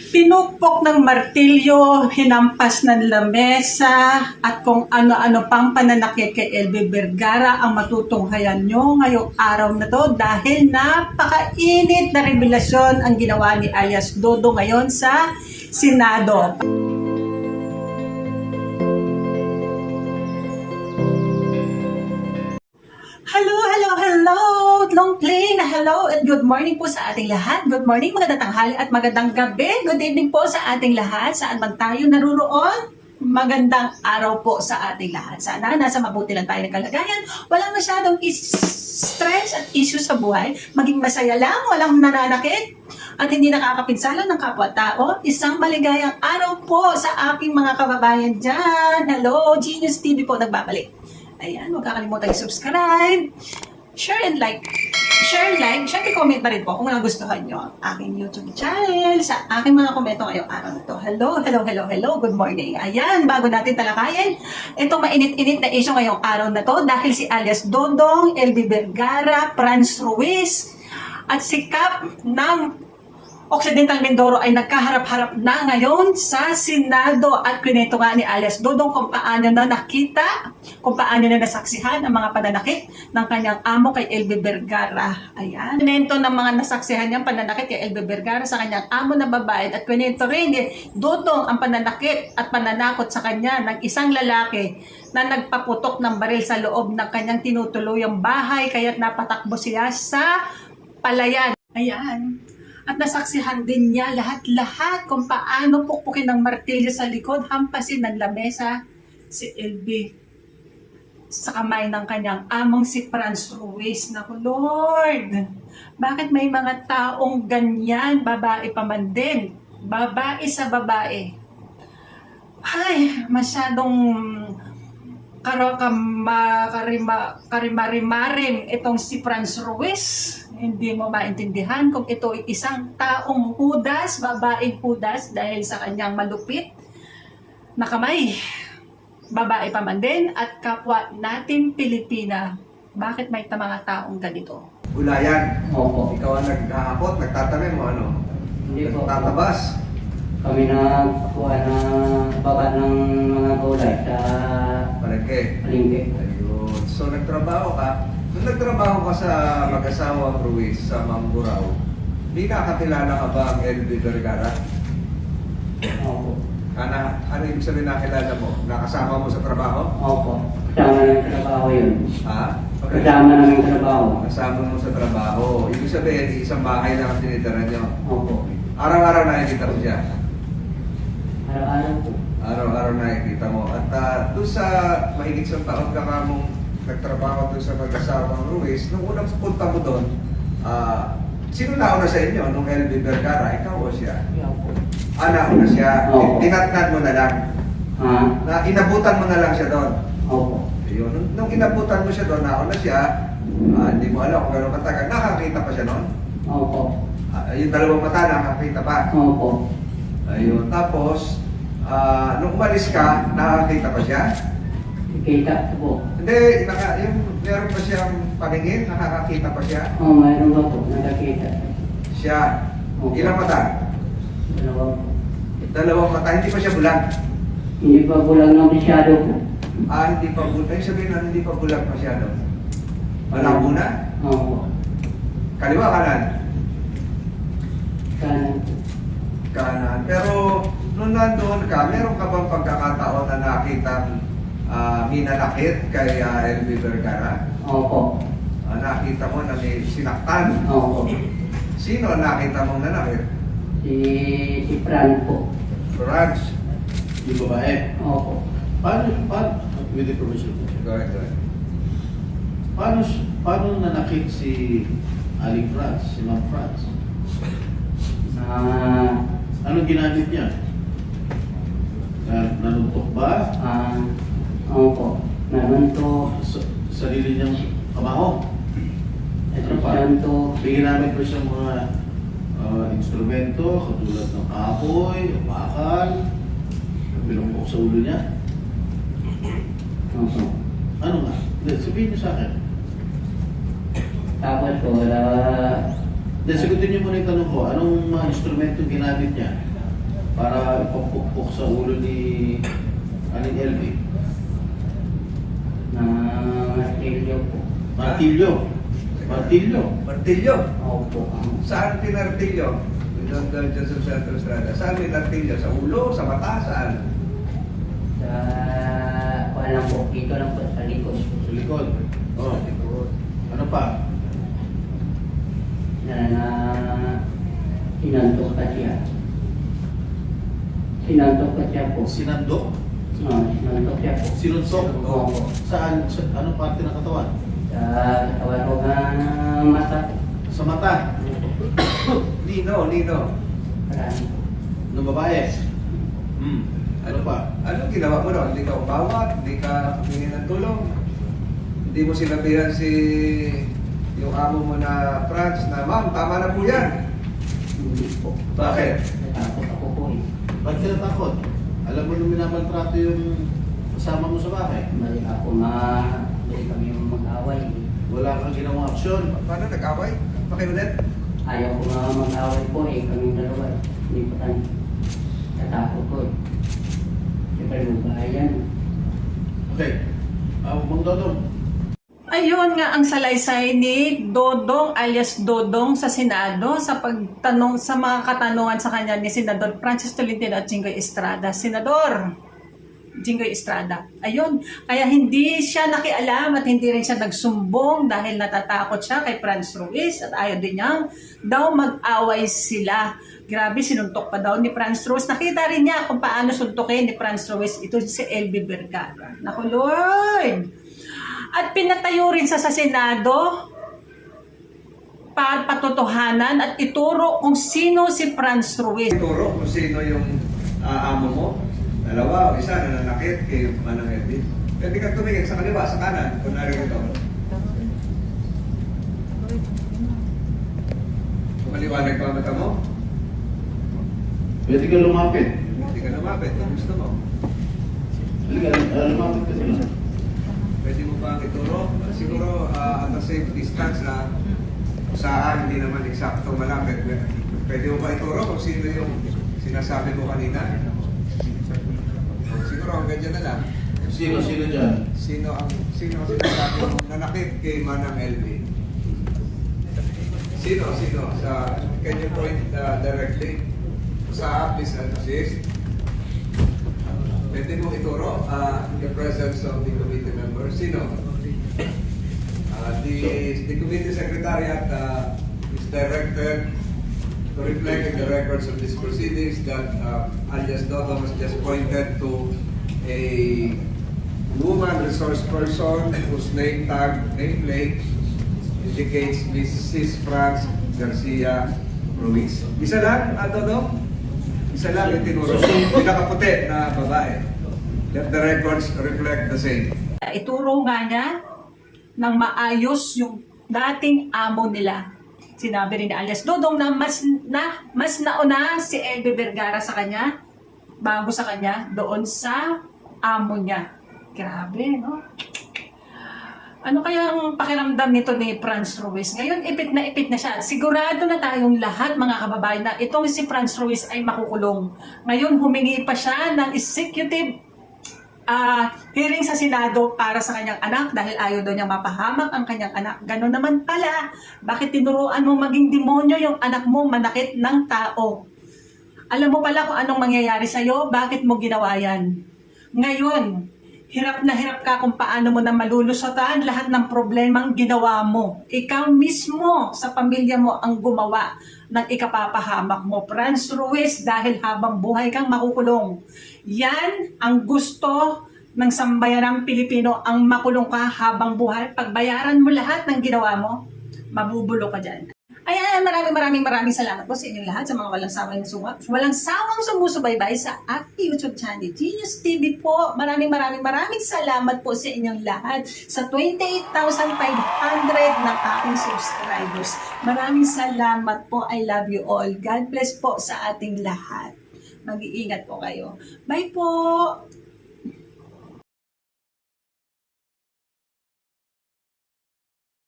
Pinupok ng martilyo, hinampas ng lamesa, at kung ano-ano pang pananakit kay LB Vergara ang matutunghayan nyo ngayong araw na to dahil napakainit na revelasyon ang ginawa ni alias Dodo ngayon sa Senado. Hello! Long play na hello and good morning po sa ating lahat. Good morning, magandang tanghali at magandang gabi. Good evening po sa ating lahat. Saan man tayo naruroon? Magandang araw po sa ating lahat. Sana nasa mabuti lang tayo ng kalagayan. Walang masyadong stress at issues sa buhay. Maging masaya lang, walang nananakit at hindi nakakapinsala ng kapwa-tao. Isang maligayang araw po sa aking mga kababayan dyan. Hello, Genius TV po nagbabalik. Ayan, huwag kakalimutan i-subscribe, share and like. Share, like, syempre comment na rin po kung nagustuhan nyo ang aking YouTube channel sa aking mga komento ngayong araw na ito. Hello, good morning. Ayan, bago natin talakayin, itong mainit-init na issue ngayong araw na to dahil si alias Dodong, LB Vergara, Franz Ruiz, at si Kap ng Occidental Mindoro ay nagkaharap-harap na ngayon sa Senado at kwento nga ni alias Dodong kung paano na nakita, kung paano na nasaksihan ang mga pananakit ng kanyang amo kay LB Vergara. Ayan. Kwento ng mga nasaksihan niyang pananakit kay LB Vergara sa kanyang amo na babae at kwento rin ni Dodong ang pananakit at pananakot sa kanya ng isang lalaki na nagpaputok ng baril sa loob ng kanyang tinutuluyang bahay kaya't napatakbo siya sa palayan. Ayan. At nasaksihan din niya lahat-lahat kung paano pukpukin ng martilyo sa likod, hampasin ng lamesa si LB sa kamay ng kanyang among si Franz Ruiz. Naku Lord, bakit may mga taong ganyan, babae pa man din, babae sa babae? Ay, masyadong karimarimarim itong si Franz Ruiz. Hindi mo maintindihan kung ito ay isang taong hudas, babaeng hudas dahil sa kanyang malupit na kamay. Babae pa man din at kapwa natin Pilipina. Bakit may mga taong ganito? Gulayan. Opo. Ikaw ang naghahakot, nagtatanim mo ano? Hindi po. Nagtatabas. Kami nagkuha na baba ng mga gulay sa Palengke. palengke. Ayun. So nagtrabaho ka. Nung nagtrabaho ka sa mag-asawa Ruiz sa Mamburao, di nakakilala ka ba ang LB Vergara? Opo. Ano ibig sabihin nakilala mo? Nakasama mo sa trabaho? Opo. Kasama ng trabaho yun. Ha? Kasama namin trabaho. Kasama mo sa trabaho. Ibig sabihin, isang bahay lang ang tinitira nyo. Opo. Araw-araw nakikita mo siya. Araw-araw po. Araw-araw nakikita mo. At doon sa mahigit sa taon ka mong nagtrabaho doon sa mag-asawang Ruiz, nung unang punta mo doon, sino nauna sa inyo? Nung LB Vergara, ikaw o siya? Opo. Nauna siya. Oo. Tinatnad mo na lang. Ha? Na inabutan mo na lang siya doon. Opo. Ayun. Nung inabutan mo siya doon, nauna siya, hindi mo alam kung gano'ng katagal. Nakakita pa siya noon? Opo. Yung dalawang mata, nakakita pa. Opo. Ayun. Tapos, nung umalis ka, nakakita pa siya? Kita po. Hindi, yung meron pa siyang paningin, nakakakita pa siya. Oo, mayroon ba po? Nakakita. Siya. Opo. Ilang mata? Dalawa po. Dalawang mata, hindi pa siya bulag. Hindi pa bulang na masyado po. Hindi pa bulag. Ay, sabihin na hindi pa bulag masyado. Malabo na? Opo. Kaliwa, kanan? Kanan po. Kanan. Pero, nung nandoon ka, meron ka bang pagkakataon na nakitang minanakit kay LB Vergara? Opo. Nakita mo na may sinaktan. Opo. Sino ang nakita mong nanakit? Si Fran po. Franz. Yung babae. Opo. Paano, with the permission po, Go ahead. paano nanakit si Aling Franz, si Ma'am Franz? Anong ginamit niya? Nanuntok ba? Opo. Nanuntok. Sarili niyang kabaho? Ano pa? Nanuntok. May ginamit ba siyang mga instrumento, katulad ng kahoy, bakal, binumbok sa ulo niya? Opo. Ano nga? Sabihin niyo sa akin. Tapos po, Sagutin niyo muna yung tanong ko, anong mga instrumento ginamit niya? para ipapukpok sa ulo ni Aling LV. Na martilyo po. Martilyo. Martilyo. Martilyo. Opo. Saan pinartilyo? Dyan sa Centro Estrada. Saan pinartilyo? Sa ulo? Sa mata? Saan? Sa kuha lang po. Dito lang po sa likod. Sa likod. Oh. Ano pa? Na sinantok ka siya. Sinantok ka siya po. Sinandok? Sinantok siya po. Sinuntok? Opo. Saan? Sa anong parte ng katawan? Sa katawan ko ng mata po. Sa mata? Nino. Marami po. Ng babae? Ano pa? Anong ginawa mo doon? Hindi ka umawat? Hindi ka humingi ng tulong? Hindi mo sinabihan si yung amo mo na Franz na, "Ma'am, tama na po yan." Hindi po. Bakit? Natakot ako po eh. Ba't ka natakot? Alam mo nung minamaltrato yung kasama mo sa bahay? Balik kami mag-away. Wala kang ginawang aksyon. Paano nag-away? Pakiulit? Ayaw ko nga mag-away po eh. Kaming dalawa eh. Hindi po tayo. Natakot ko eh. Siyempre lugahay yan. Okay. Mang Dodong. Ayun nga ang salaysay ni Dodong alias Dodong sa Senado sa pagtanong sa mga katanungan sa kanya ni Senador Francis Tolentino at Jinggoy Estrada. Senador Jinggoy Estrada. Ayun, kaya hindi siya nakialam at hindi rin siya nagsumbong dahil natatakot siya kay Franz Ruiz at ayaw din niyang daw mag-away sila. Grabe, sinuntok pa daw ni Franz Ruiz. Nakita rin niya kung paano suntukin ni Franz Ruiz ito si LB Vergara. Naku Lord! At pinatayo rin sa Senado patutuhanan at ituro kung sino si Franz Ruiz. Turo kung sino yung amo mo. Dalawa o isa na nanakit kay Manang Edwin. Pwede kang tumingin sa kaliwa, sa kanan, kung narito. Maliwanag pa ang mata mo? Pwede ka lumapit. Hindi ka lumapit kung gusto mo. Halika, lumapit ka sila. Pwede mo bang ituro? Siguro at a safe distance na saan, hindi naman eksakto malapit. Pwede mo ba ituro kung sino yung sinasabi mo kanina? Siguro ang ganyan na lang. Sino dyan? Sino ang sinasabi mo nanakit kay Manang LV? Sino? Can you point directly? Sa please assist. Pwede mo ituro in the presence of the committee members. Sino? The committee secretariat is directed to reflect in the records of these proceedings that alias Dodong has just pointed to a woman resource person whose name nameplate indicates Mrs. Franz Garcia Ruiz. Isa lang, Dodong? Isa lang yung tinuro. Pinakaputi na babae. Let the records reflect the same. Ituro nga niya ng maayos yung dating amo nila. Sinabi rin ni alias Dodong na mas nauna si LB Vergara sa kanya bago sa kanya doon sa amo niya. Grabe, no? Ano kaya ang pakiramdam nito ni Franz Ruiz? Ngayon, ipit na siya. Sigurado na tayong lahat, mga kababayan, na itong si Franz Ruiz ay makukulong. Ngayon, humingi pa siya ng executive hearing sa Senado para sa kanyang anak dahil ayaw daw niyang mapahamak ang kanyang anak. Ganon naman pala. Bakit tinuruan mo maging demonyo yung anak mo manakit ng tao? Alam mo pala kung anong mangyayari sa'yo, bakit mo ginawa yan? Ngayon, hirap na hirap ka kung paano mo na malulusotan lahat ng problemang ginawa mo. Ikaw mismo sa pamilya mo ang gumawa ng ikapapahamak mo. Franz Ruiz, dahil habang buhay kang makukulong. Yan ang gusto ng sambayanang Pilipino, ang makulong ka habang buhay. Pagbayaran mo lahat ng ginawa mo, mabubulo ka dyan. Ayan, maraming salamat po sa inyong lahat, sa mga walang sawang sumusubaybay sa aking YouTube channel, Genius TV po. Maraming salamat po sa inyong lahat sa 28,500 ng aking subscribers. Maraming salamat po. I love you all. God bless po sa ating lahat. Mag-iingat po kayo. Bye po!